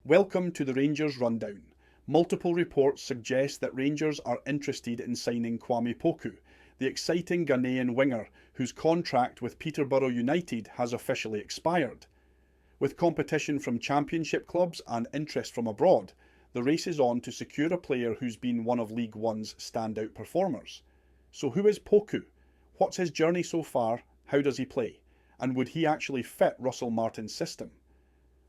Welcome to the Rangers Rundown. Multiple reports suggest that Rangers are interested in signing Kwame Poku, the exciting Ghanaian winger whose contract with Peterborough United has officially expired. With competition from Championship clubs and interest from abroad, the race is on to secure a player who's been one of League One's standout performers. So who is Poku? What's his journey so far? How does he play? And would he actually fit Russell Martin's system?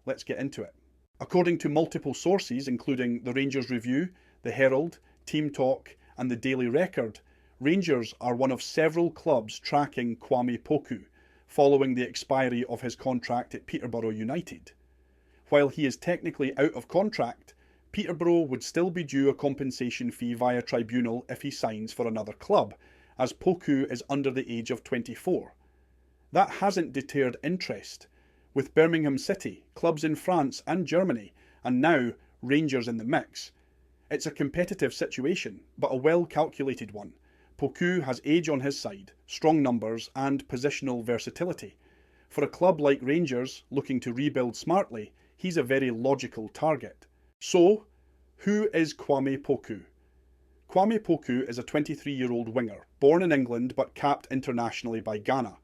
Let's get into it. According to multiple sources, including the Rangers Review, the Herald, TEAMtalk, and the Daily Record, Rangers are one of several clubs tracking Kwame Poku, following the expiry of his contract at Peterborough United. While he is technically out of contract, Peterborough would still be due a compensation fee via tribunal if he signs for another club, as Poku is under the age of 24. That hasn't deterred interest, with Birmingham City, clubs in France and Germany, and now Rangers in the mix. It's a competitive situation, but a well-calculated one. Poku has age on his side, strong numbers and positional versatility. For a club like Rangers looking to rebuild smartly, he's a very logical target. So, who is Kwame Poku? Kwame Poku is a 23-year-old winger, born in England but capped internationally by Ghana.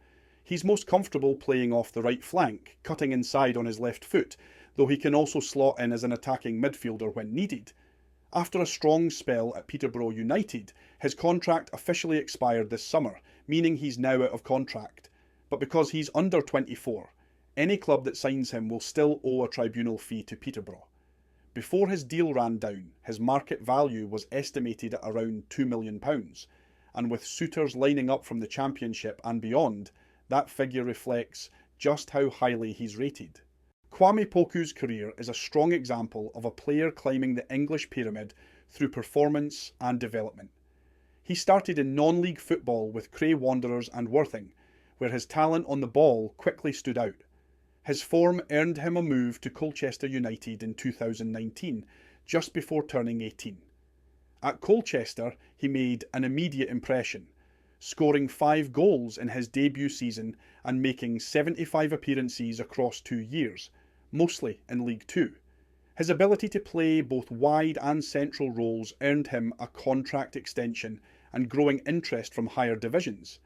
He's most comfortable playing off the right flank, cutting inside on his left foot, though he can also slot in as an attacking midfielder when needed. After a strong spell at Peterborough United, his contract officially expired this summer, meaning he's now out of contract. But because he's under 24, any club that signs him will still owe a tribunal fee to Peterborough. Before his deal ran down, his market value was estimated at around £2 million, and with suitors lining up from the Championship and beyond, that figure reflects just how highly he's rated. Kwame Poku's career is a strong example of a player climbing the English pyramid through performance and development. He started in non-league football with Cray Wanderers and Worthing, where his talent on the ball quickly stood out. His form earned him a move to Colchester United in 2019, just before turning 18. At Colchester, he made an immediate impression, scoring 5 goals in his debut season and making 75 appearances across 2 years, mostly in League Two. His ability to play both wide and central roles earned him a contract extension and growing interest from higher divisions.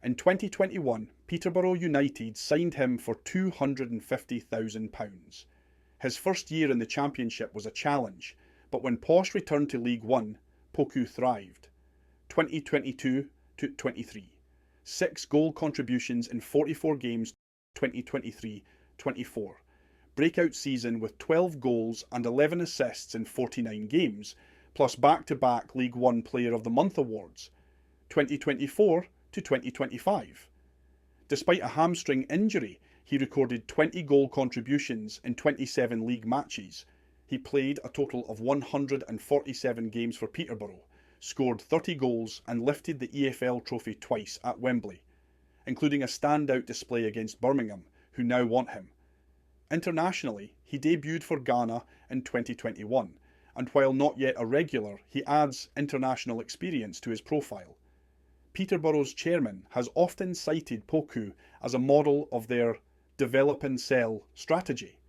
In 2021, Peterborough United signed him for £250,000. His first year in the Championship was a challenge, but when Posh returned to League One, Poku thrived. 2022-23, 6 goal contributions in 44 games 2023-24. Breakout season with 12 goals and 11 assists in 49 games, plus back-to-back League One Player of the Month awards. 2024-2025. Despite a hamstring injury, he recorded 20 goal contributions in 27 league matches. He played a total of 147 games for Peterborough, scored 30 goals and lifted the EFL trophy twice at Wembley, including a standout display against Birmingham, who now want him. Internationally, he debuted for Ghana in 2021, and while not yet a regular, he adds international experience to his profile. Peterborough's chairman has often cited Poku as a model of their develop and sell strategy.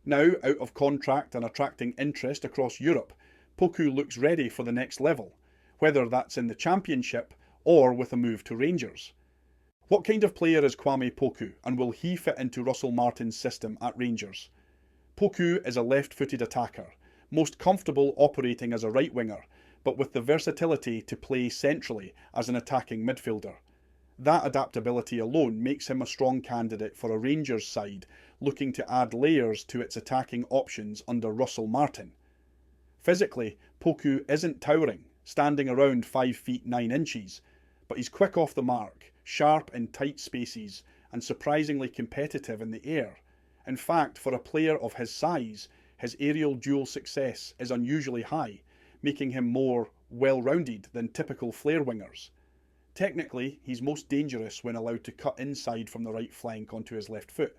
Now out of contract and attracting interest across Europe, Poku looks ready for the next level, whether that's in the Championship or with a move to Rangers. What kind of player is Kwame Poku, and will he fit into Russell Martin's system at Rangers? Poku is a left-footed attacker, most comfortable operating as a right winger, but with the versatility to play centrally as an attacking midfielder. That adaptability alone makes him a strong candidate for a Rangers side looking to add layers to its attacking options under Russell Martin. Physically, Poku isn't towering, standing around 5 feet 9 inches, but he's quick off the mark, sharp in tight spaces, and surprisingly competitive in the air. In fact, for a player of his size, his aerial duel success is unusually high, making him more well-rounded than typical flair wingers. Technically, he's most dangerous when allowed to cut inside from the right flank onto his left foot.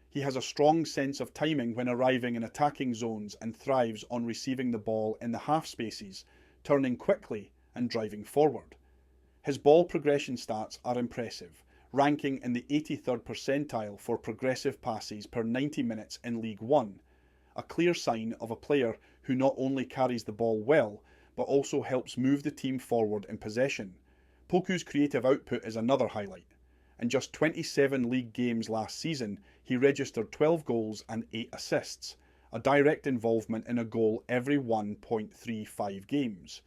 He has a strong sense of timing when arriving in attacking zones and thrives on receiving the ball in the half spaces, turning quickly and driving forward. His ball progression stats are impressive, ranking in the 83rd percentile for progressive passes per 90 minutes in League One, a clear sign of a player who not only carries the ball well, but also helps move the team forward in possession. Poku's creative output is another highlight. In just 27 league games last season, he registered 12 goals and 8 assists, a direct involvement in a goal every 1.35 games.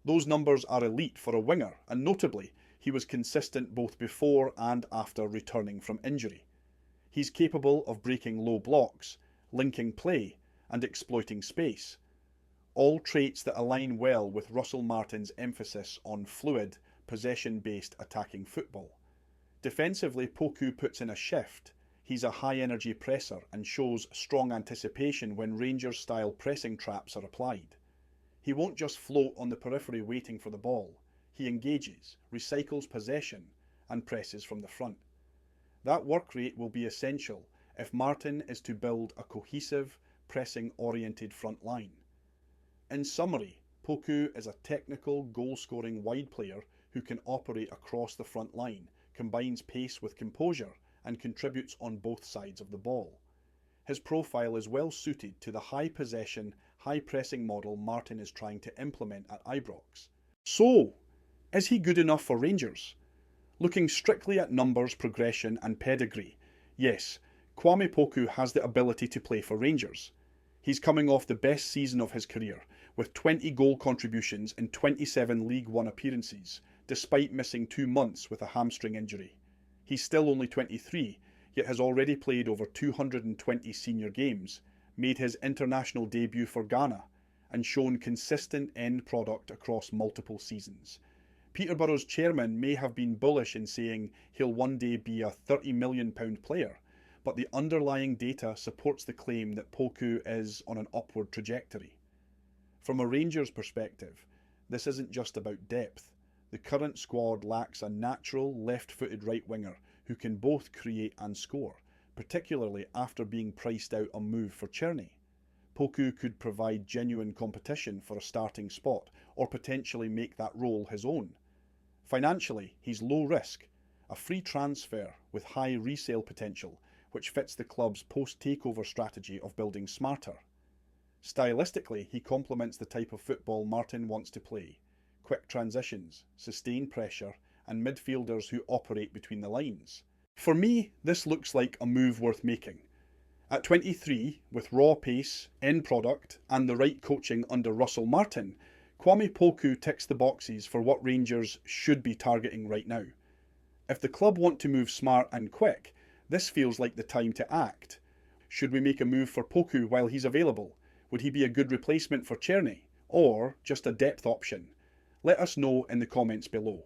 Those numbers are elite for a winger, and notably, he was consistent both before and after returning from injury. He's capable of breaking low blocks, linking play, and exploiting space. All traits that align well with Russell Martin's emphasis on fluid, possession-based attacking football. Defensively, Poku puts in a shift. He's a high-energy presser and shows strong anticipation when Rangers-style pressing traps are applied. He won't just float on the periphery waiting for the ball. He engages, recycles possession, and presses from the front. That work rate will be essential if Martin is to build a cohesive, pressing-oriented front line. In summary, Poku is a technical, goal-scoring wide player who can operate across the front line, combines pace with composure, and contributes on both sides of the ball. His profile is well suited to the high possession, high pressing model Martin is trying to implement at Ibrox. So, is he good enough for Rangers? Looking strictly at numbers, progression and pedigree, yes, Kwame Poku has the ability to play for Rangers. He's coming off the best season of his career, with 20 goal contributions in 27 League One appearances, despite missing 2 months with a hamstring injury. He's still only 23, yet has already played over 220 senior games, made his international debut for Ghana, and shown consistent end product across multiple seasons. Peterborough's chairman may have been bullish in saying he'll one day be a £30 million player, but the underlying data supports the claim that Poku is on an upward trajectory. From a Rangers perspective, this isn't just about depth. The current squad lacks a natural left-footed right winger who can both create and score, particularly after being priced out a move for Czerny. Poku could provide genuine competition for a starting spot or potentially make that role his own. Financially, he's low risk, a free transfer with high resale potential, which fits the club's post-takeover strategy of building smarter. Stylistically, he complements the type of football Martin wants to play: quick transitions, sustained pressure, and midfielders who operate between the lines. For me, this looks like a move worth making. At 23, with raw pace, end product, and the right coaching under Russell Martin, Kwame Poku ticks the boxes for what Rangers should be targeting right now. If the club want to move smart and quick, this feels like the time to act. Should we make a move for Poku while he's available? Would he be a good replacement for Czerny? Or just a depth option? Let us know in the comments below.